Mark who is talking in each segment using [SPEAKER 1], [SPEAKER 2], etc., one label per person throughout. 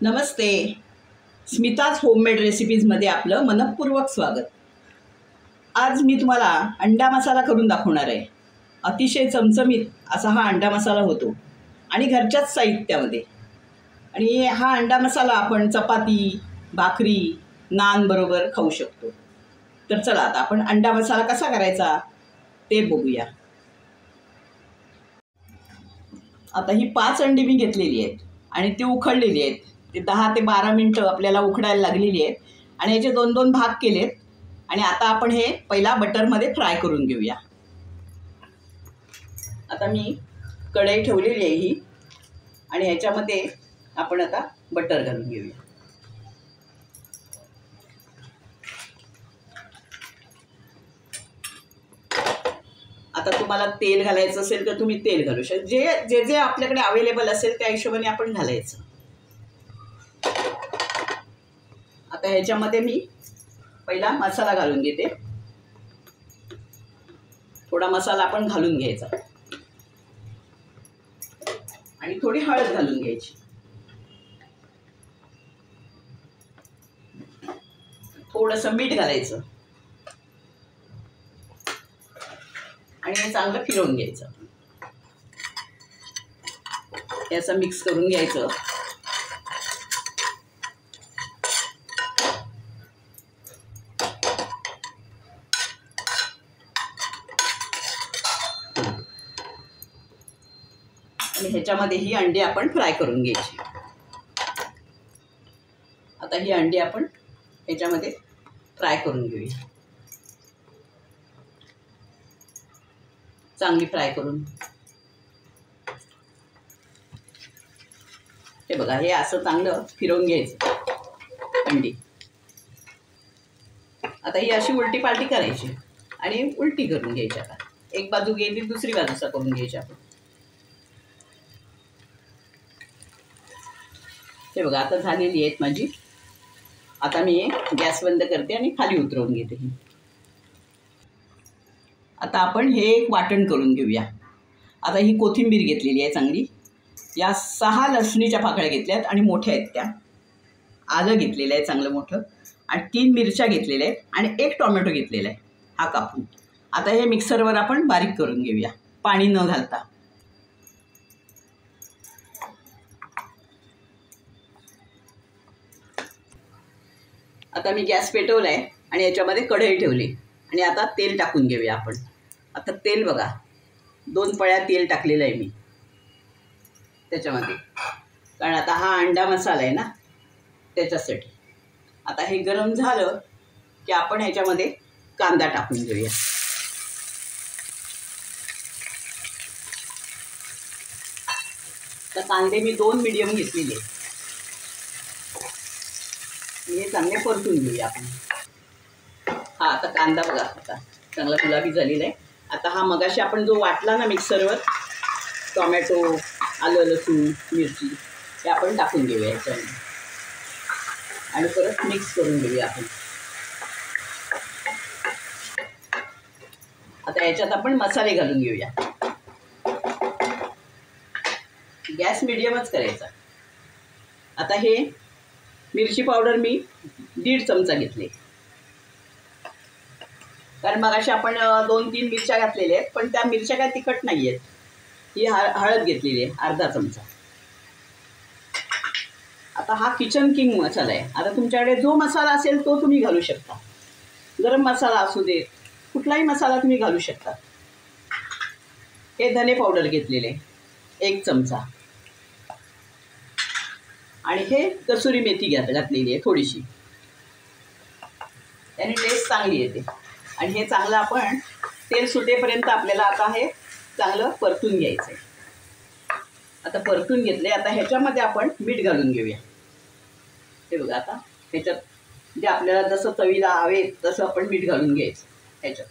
[SPEAKER 1] नमस्ते. Smita's homemade रेसिपीजमध्ये आपलं मनःपूर्वक स्वागत. आज मी तुम्हाला अंडा मसाला करून दाखवणार आहे. अतिशय चमचमीत असा हा अंडा मसाला होतो आणि घरच्याच साहित्यामध्ये. आणि हा अंडा मसाला आपण चपाती, भाकरी, नान बरोबर खाऊ शकतो. तर चला आता आपण अंडा मसाला कसा करायचा ते बघूया. आता ही 5 अंडी मी घेतलेली आहेत आणि ती उखळलेली आहेत. ते 10 ते 12 मिनटं आपल्याला उखडायला लागलेली आहेत आणि याचे 2-2 भाग केलेत. आणि आता आपण हे पहिला बटरमध्ये फ्राय करून घेऊया. आता मी कढई ठेवलेली आहे ही आणि ह्याच्यामध्ये आपण आता बटर घालून घेऊया. आता तुम्हाला तेल घालायचं असेल तर तुम्ही तेल घालू शकता. जे जे आपल्याकडे अवेलेबल असेल त्या हिशोबाने आपण घालायचं. आता ह्याच्यामध्ये मी पहिला मसाला घालून घेते. थोडा मसाला आपण घालून घ्यायचा आणि थोडी हळद घालून घ्यायची. थोडंसं मीठ घालायचं आणि हे चांगलं फिरवून घ्यायचं. याचं मिक्स करून घ्यायचं. आणि ह्याच्यामध्ये ही अंडी आपण फ्राय करून घ्यायची. आता ही अंडी आपण ह्याच्यामध्ये फ्राय करून घेऊया. चांगली फ्राय करून. हे बघा, हे असं चांगलं फिरवून घ्यायचं अंडी. आता ही अशी उलटी पालटी करायची आणि उलटी करून घ्यायची. आता एक बाजू गेली दुसरी बाजूचा करून घ्यायची आपण. हे बघा, आता झालेली आहेत माझी. आता मी गॅस बंद करते आणि खाली उतरवून घेते. आता आपण हे एक वाटण करून घेऊया. आता ही कोथिंबीर घेतलेली आहे चांगली. या 6 लसणीच्या पाकळ्या घेतल्यात आणि मोठ्या आहेत त्या. आलं घेतलेलं आहे चांगलं मोठं आणि 3 मिरच्या घेतलेल्या आहेत आणि 1 टोमॅटो घेतलेला आहे हा कापून. आता हे मिक्सरवर आपण बारीक करून घेऊया पाणी न घालता. आता मी गॅस पेटवला आहे आणि याच्यामध्ये कढई ठेवली आणि आता तेल टाकून घेऊया आपण. आता तेल बघा, 2 पळ्या तेल टाकलेलं आहे मी त्याच्यामध्ये, कारण आता हा अंडा मसाला आहे ना त्याच्यासाठी. आता हे गरम झालं की आपण ह्याच्यामध्ये कांदा टाकून घेऊया. तर कांदे मी 2 मीडियम घेतलेले. हे चांगले परतून घेऊया आपण. हा आता कांदा बघा आता चांगला गुलाबी झालेला आहे. आता हा मगाशी आपण जो वाटला ना मिक्सरवर, टोमॅटो, आलं, लसूण, मिरची, हे आपण टाकून घेऊया ह्याच्यामध्ये आणि परत मिक्स करून घेऊया आपण. आता याच्यात आपण मसाले घालून घेऊया. गॅस मिडियमच करायचा. आता हे मिरची पावडर मी 1.5 चमचा घेतले, कारण मगाशी आपण 2-3 मिरच्या घातलेल्या आहेत पण त्या मिरच्या काय तिखट नाही आहेत. ही हळद घेतलेली आहे अर्धा चमचा. आता हा किचन किंग मसाला आहे. आता तुमच्याकडे जो मसाला असेल तो तुम्ही घालू शकता. गरम मसाला असू दे, कुठलाही मसाला तुम्ही घालू शकता. हे धने पावडर घेतलेले 1 चमचा आणि हे कसुरी मेथी घातलेली आहे थोडीशी. त्याने टेस्ट चांगली येते. आणि हे चांगलं आपण तेल सुटेपर्यंत आपल्याला आता हे चांगलं परतून घ्यायचं आहे. आता परतून घेतले. आता ह्याच्यामध्ये आपण मीठ घालून घेऊया. हे बघा, आता ह्याच्यात जे आपल्याला जसं चवीला हवे तसं आपण मीठ घालून घ्यायचं ह्याच्यात.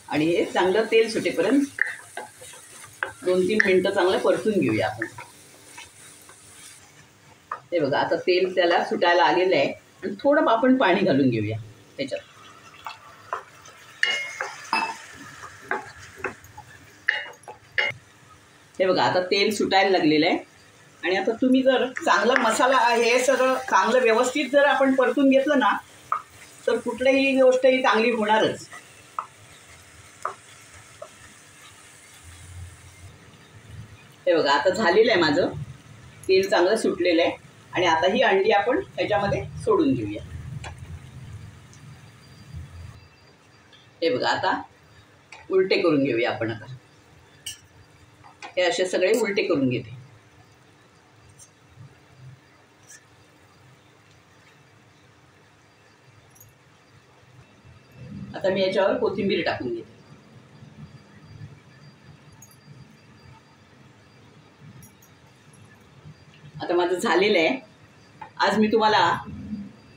[SPEAKER 1] आणि हे चांगलं तेल सुटेपर्यंत 2-3 मिनटं चांगलं परतून घेऊया आपण. हे बघा, आता तेल त्याला सुटायला आलेलं आहे आणि थोडं आपण पाणी घालून घेऊया त्याच्यात. हे बघा, आता तेल सुटायला लागलेलं आहे आणि आता तुम्ही जर चांगला मसाला हे सगळं चांगलं व्यवस्थित जर आपण परतून घेतलं ना तर कुठलीही गोष्ट ही चांगली होणारच. हे बघा आता झालेलं आहे, माझं तेल चांगलं सुटलेलं आहे. आणि आता ही अंडी आपण ह्याच्यामध्ये सोडून घेऊया. हे बघा आता उलटे करून घेऊया आपण. आता हे असे सगळे उलटे करून घेते. आता मी याच्यावर कोथिंबीर टाकून घेते. आता माझं झालेलं आहे. आज मी तुम्हाला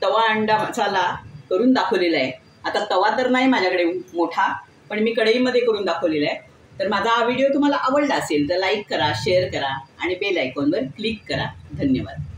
[SPEAKER 1] तवा अंडा मसाला करून दाखवलेला आहे. आता तवा तर नाही माझ्याकडे मोठा, पण मी कढईमध्ये करून दाखवलेला आहे. तर माझा हा व्हिडिओ तुम्हाला आवडला असेल तर लाईक करा, शेअर करा आणि बेल आयकॉनवर क्लिक करा. धन्यवाद.